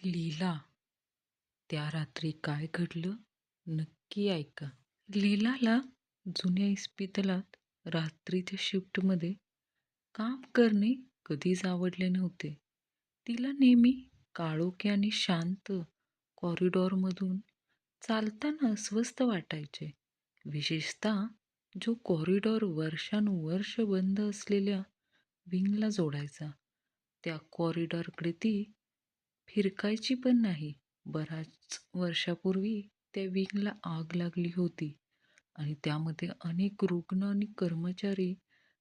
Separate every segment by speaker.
Speaker 1: लीला, त्या रात्री काय घडलं नक्की ऐका. लीलाला जुन्या इस्पितळात रात्रीच्या शिफ्टमध्ये काम करणे कधीच आवडले नव्हते. तिला नेहमी काळोखी आणि शांत कॉरिडॉरमधून चालताना अस्वस्थ वाटायचे. विशेषतः जो कॉरिडॉर वर्षानुवर्ष बंद असलेल्या विंगला जोडायचा. त्या कॉरिडॉरकडे ती फिरकायची पण नाही. बऱ्याच वर्षापूर्वी त्या विंगला आग लागली होती आणि त्यामध्ये अनेक रुग्ण आणि कर्मचारी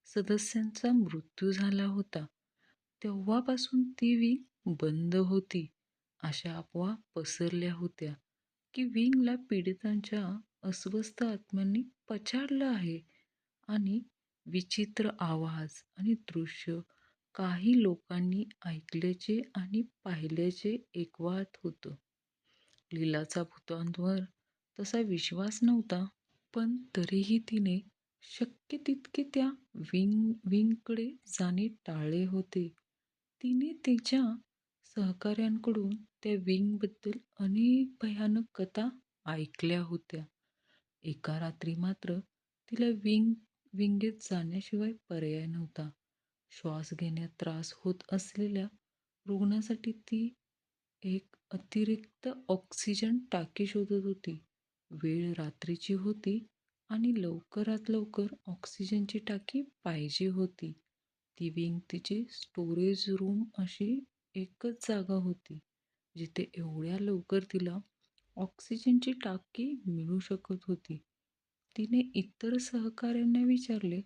Speaker 1: सदस्यांचा मृत्यू झाला होता. तेव्हापासून ती विंग बंद होती. अशा अफवा पसरल्या होत्या की विंगला पीडितांच्या अस्वस्थ आत्म्यांनी पछाडलं आहे आणि विचित्र आवाज आणि दृश्य काही लोकांनी ऐकल्याचे आणि पाहिल्याचे एकवट होतं. लीलाचा भूतांवर तसा विश्वास नव्हता, पण तरीही तिने शक्य तितके त्या विंगकडे जाणे टाळले होते. तिने तिच्या सहकाऱ्यांकडून त्या विंगबद्दल अनेक भयानक कथा ऐकल्या होत्या. एका रात्री मात्र तिला विंगेत जाण्याशिवाय पर्याय नव्हता. श्वास घेण्यात त्रास होत असलेल्या रुग्णासाठी ती एक अतिरिक्त ऑक्सिजन टाकी शोधत होती. वेळ रात्रीची होती आणि लवकरात लवकर ऑक्सिजनची टाकी पाहिजे होती. ती विंग तिची स्टोरेज रूम अशी एकच जागा होती, जिथे एवढ्या लवकर तिला ऑक्सिजनची टाकी मिळू शकत होती. तिने इतर सहकाऱ्यांना विचारले,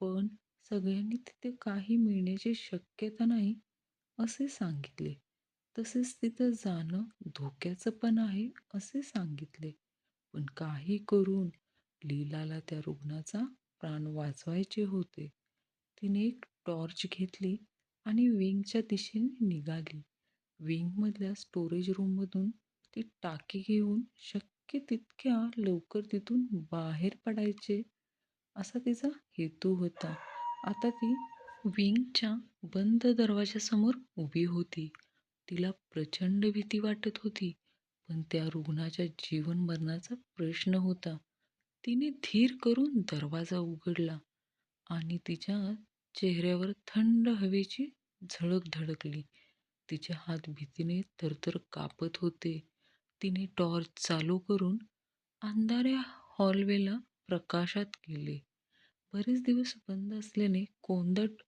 Speaker 1: पण सगळ्यांनी तिथे काही मिळण्याची शक्यता नाही असे सांगितले. तसेच तिथं जाणं धोक्याचं पण आहे असे सांगितले. पण काही करून लीलाला त्या रुग्णाचा प्राण वाचवायचे होते. तिने एक टॉर्च घेतली आणि विंगच्या दिशेने निघाली. विंगमधल्या स्टोरेज रूममधून ती टाकी घेऊन शक्य तितक्या लवकर तिथून बाहेर पडायचे असा तिचा हेतू होता. आता ती विंगच्या बंद दरवाजासमोर उभी होती. तिला प्रचंड भीती वाटत होती, पण त्या रुग्णाच्या जीवन मरणाचा प्रश्न होता. तिने धीर करून दरवाजा उघडला आणि तिच्या चेहऱ्यावर थंड हवेची झळक धडकली. तिचे हात भीतीने थरथर कापत होते. तिने टॉर्च चालू करून अंधाऱ्या हॉलवेला प्रकाशात गेले. बरेच दिवस बंद असल्याने कोंदट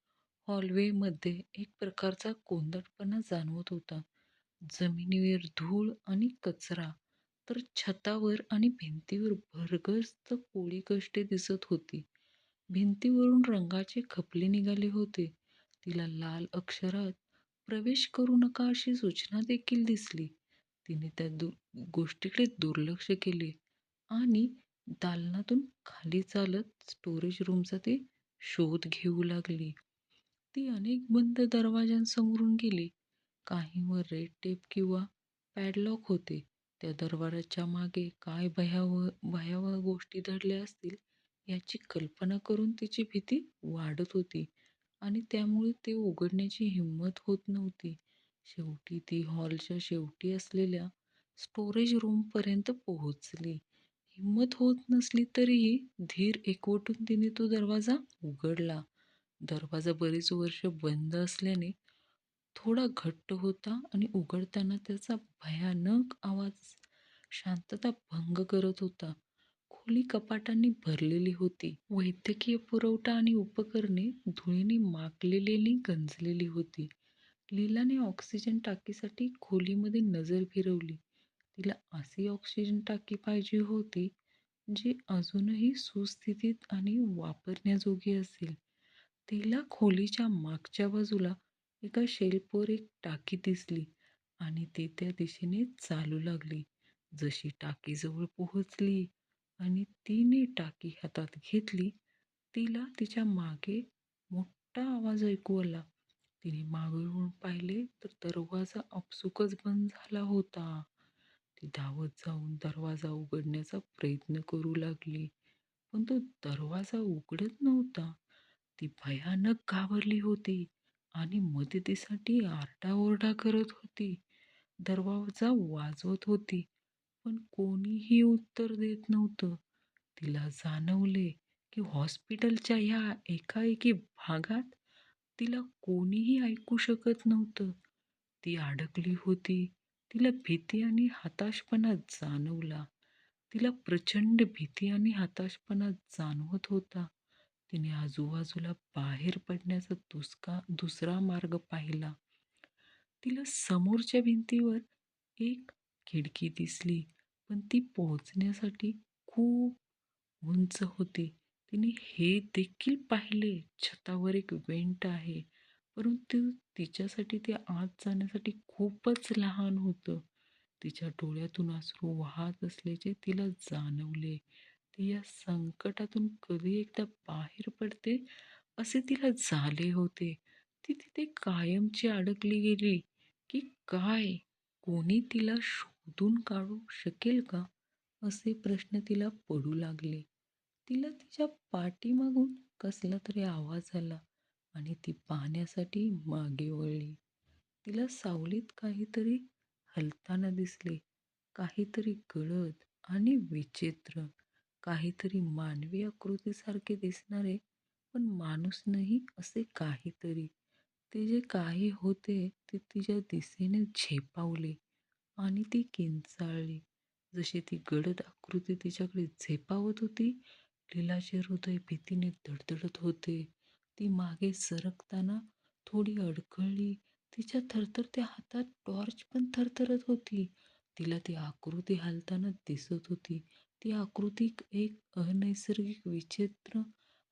Speaker 1: हॉलवेमध्ये एक प्रकारचा कोंदटपणा जाणवत होता. जमिनीवर धूळ आणि कचरा, तर छतावर आणि भिंतीवर भरगच्च कोळी कष्टे दिसत होती. भिंतीवरून रंगाचे खपले निघाले होते. तिला लाल अक्षरात प्रवेश करू नका अशी सूचना देखील दिसली. तिने त्या गोष्टीकडे दुर्लक्ष केले आणि दालनातून खाली चालत स्टोरेज रूमचा ती शोध घेऊ लागली. ती अनेक बंद दरवाजांसमोरून गेली. काहींवर रेड टेप किंवा पॅडलॉक होते. त्या दरवाजाच्या मागे काय भयावह गोष्टी दडल्या असतील याची कल्पना करून तिची भीती वाढत होती आणि त्यामुळे ते उघडण्याची हिंमत होत नव्हती. शेवटी ती हॉलच्या शेवटी असलेल्या स्टोरेज रूमपर्यंत पोहोचली. हिंमत होत नसली तरीही धीर एकवटून तिने तो दरवाजा उघडला. दरवाजा बरीच वर्ष बंद असल्याने थोडा घट्ट होता आणि उघडताना त्याचा भयानक आवाज शांतता भंग करत होता. खोली कपाटांनी भरलेली होती. वैद्यकीय पुरवठा आणि उपकरणे धुळीने माखलेली गंजलेली होती. लीलाने ऑक्सिजन टाकीसाठी खोलीमध्ये नजर फिरवली. तिला अशी ऑक्सिजन टाकी पाहिजे होती जी अजूनही सुस्थितीत आणि वापरण्याजोगी असेल. तिला खोलीच्या मागच्या बाजूला एका शेल्फवर एक टाकी दिसली आणि ती त्या दिशेने चालू लागली. जशी टाकी जवळ पोहोचली आणि तिने टाकी हातात घेतली, तिला तिच्या मागे मोठा आवाज ऐकू आला. तिने मागे वळून पाहिले तर दरवाजा आपसुकच बंद झाला होता. ती धावत जाऊन दरवाजा उघडण्याचा प्रयत्न करू लागली, पण तो दरवाजा उघडत नव्हता. ती भयानक घाबरली होती आणि मदतीसाठी आरडाओरडा करत होती. दरवाजा वाजवत होती, पण कोणीही उत्तर देत नव्हतं. तिला जाणवले, की हॉस्पिटलच्या ह्या एकाएकी भागात तिला कोणीही ऐकू शकत नव्हतं. ती अडकली होती. तिला भीती आणि हताशपणा जाणवला. तिला प्रचंड भीती आणि हताशपणा जाणवत होता. तिने आजूबाजूला बाहेर पडण्याचा दुसरा मार्ग पाहिला. तिला समोरच्या भिंतीवर एक खिडकी दिसली, पण ती पोहोचण्यासाठी खूप उंच होती. तिने हे देखील पाहिले, छतावर एक वेंट आहे, परंतु तिच्यासाठी ते आत जाण्यासाठी खूपच लहान होतं. तिच्या डोळ्यातून अश्रू वाहत असल्याचे तिला जाणवले. ती या संकटातून कधी एकदा बाहेर पडते असे तिला झाले होते. ती तिथे कायमची अडकली गेली की काय? कोणी तिला शोधून काढू शकेल का? असे प्रश्न तिला पडू लागले. तिला तिच्या पाठीमागून कसला तरी आवाज आला आणि ती पाहण्यासाठी मागे वळली. तिला सावलीत काहीतरी हलताना दिसले. काहीतरी गडद आणि विचित्र. काहीतरी मानवी आकृतीसारखे दिसणारे, पण माणूस नाही असे काहीतरी. ते जे काही होते ते तिच्या दिशेने झेपावले आणि ती किंचाळली. जशी ती गडद आकृती तिच्याकडे झेपावत होती, लीलाचे हृदय भीतीने धडधडत होते. ती मागे सरकताना थोडी अडखळली. तिच्या थरथरत्या हातात टॉर्च पण थरथरत होती. तिला ती आकृती हालताना दिसत होती. ती आकृती एक अनैसर्गिक विचित्र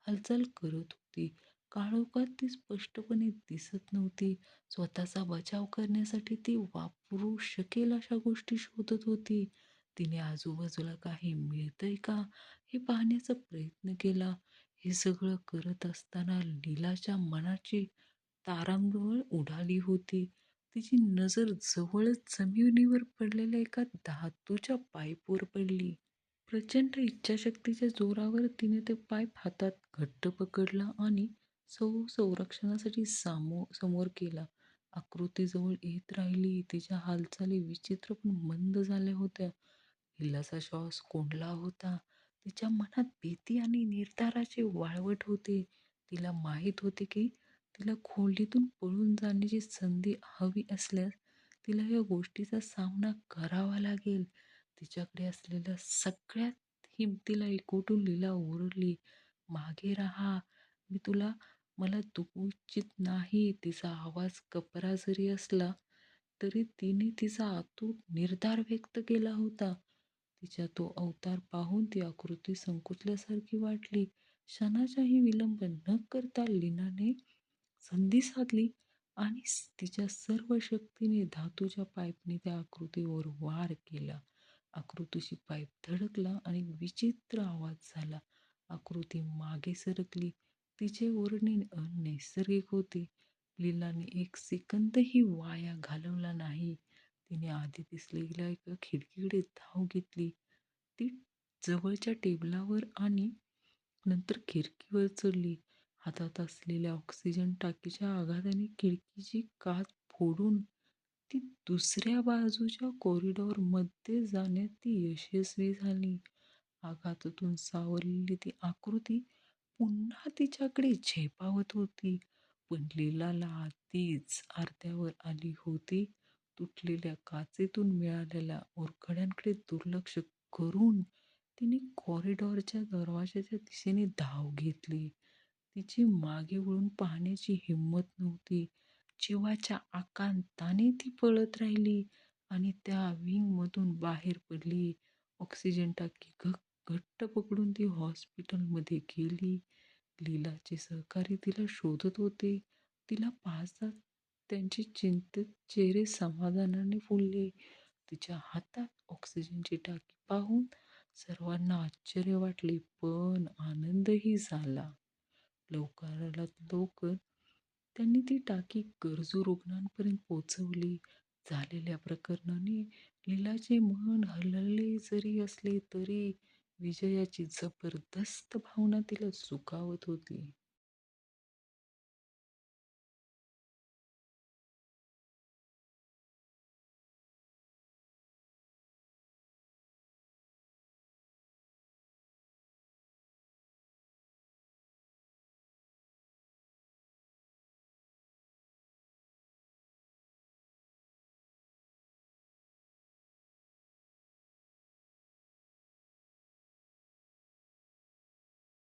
Speaker 1: हालचाल करत होती. काळोखात ती स्पष्टपणे दिसत नव्हती. स्वतःचा बचाव करण्यासाठी ती वापरू शकेल अशा गोष्टी शोधत होती. तिने आजूबाजूला काही मिळतंय का हे पाहण्याचा प्रयत्न केला. हे सगळं करत असताना लीलाच्या मनाची तारांबळ उडाली होती. तिची नजर जवळच जमिनीवर पडलेल्या एका धातूच्या पाईपवर पडली. प्रचंड इच्छाशक्तीच्या जोरावर तिने ते पाईप हातात घट्ट पकडला आणि संरक्षणासाठी समोर केला. आकृती जवळ येत राहिली. तिच्या हालचाली विचित्र पण मंद झाल्या होत्या. हिलाचा श्वास कोंडला होता. तिच्या मनात भीती आणि निर्धाराचे वाळवट होते. तिला माहीत होते की तिला खोलीतून पळून जाण्याची संधी हवी असल्यास तिला या गोष्टीचा सामना करावा लागेल. तिच्याकडे असलेल्या सगळ्यात हिमतीला एकवटून लीला ओरडली, "मागे राहा, मी मला दुखवू इच्छित नाही." तिचा आवाज कपरा जरी असला, तरी तिने तिचा अतूट निर्धार व्यक्त केला होता. तिच्या तो अवतार पाहून ती आकृती संकोचल्यासारखी वाटली. क्षणाचाही विलंब न करता लीनाने संधी साधली आणि तिच्या सर्व शक्तीने धातूच्या पाईपने त्या आकृतीवर वार केला. आकृतीची पाईप धडकला आणि विचित्र आवाज झाला. आकृती मागे सरकली. तिचे ओरडणे अनैसर्गिक होते. लीलाने एक सेकंदही वाया घालवला नाही. तिने आधी दिसलेल्या एका खिडकीकडे धाव घेतली. ती जवळच्या टेबलावर आणि नंतर खिडकीवर चढली. हातात असलेल्या ऑक्सिजन टाकीच्या आघाताने खिडकीची काच फोडून ती दुसऱ्या बाजूच्या कॉरिडॉरमध्ये जाण्यात ती यशस्वी झाली. आघातातून सावरलेली ती आकृती पुन्हा तिच्याकडे झेपावत होती. पण लीलाला आधीच अर्ध्यावर आली होती. तुटलेल्या काचेतून मिळालेल्या ओरखड्यांकडे दुर्लक्ष करून तिने कॉरिडॉरच्या दरवाजाच्या दिशेने धाव घेतली. तिची मागे वळून पाहण्याची हिंमत नव्हती. जीवाच्या आकांताने ती पळत राहिली आणि त्या विंगमधून बाहेर पडली. ऑक्सिजन टाकी घट्ट पकडून ती हॉस्पिटलमध्ये गेली. लीलाचे सहकारी तिला शोधत होते. तिला पाहताच त्यांचे चिंतित चेहरे समाधानाने फुलले. तिच्या हातात ऑक्सिजनची टाकी पाहून सर्वांना आश्चर्य वाटले, पण आनंदही झाला. लवकरात लवकर त्यांनी ती टाकी गरजू रुग्णांपर्यंत पोहोचवली. झालेल्या प्रकरणाने लीलाचे मन हलले जरी असले तरी विजयाची जबरदस्त भावना तिला सुखावत होती.